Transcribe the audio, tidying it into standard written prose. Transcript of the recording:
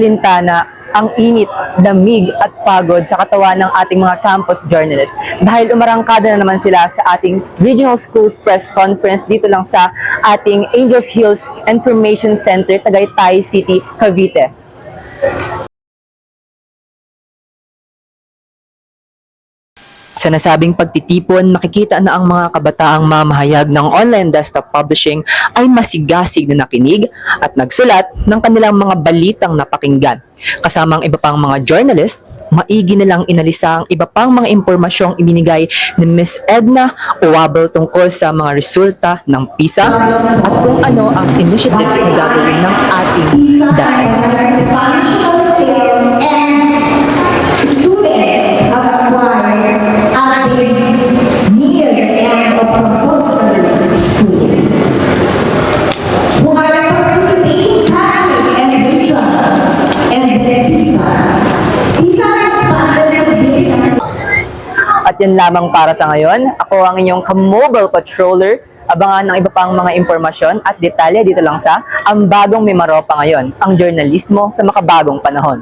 alintana ang init, lamig at pagod sa katawan ng ating mga campus journalists dahil umarangkada na naman sila sa ating Regional Schools Press Conference dito lang sa ating Angels Hills Information Center, Tagaytay City, Cavite. Sa nasabing pagtitipon, makikita na ang mga kabataang mamahayag ng online desktop publishing ay masigasig na nakinig at nagsulat ng kanilang mga balitang napakinggan. Kasama ang iba pang mga journalist, maigi nilang inalisa ang iba pang mga impormasyong ibinigay ni Ms. Edna Uwabel tungkol sa mga resulta ng PISA at kung ano ang initiatives na gagawin ng ating dahil. At yan lamang para sa ngayon. Ako ang inyong ka-mobile patroller. Abangan ng iba pang mga impormasyon at detalye dito lang sa Ang Bagong Mimaropa Ngayon, ang journalismo sa makabagong panahon.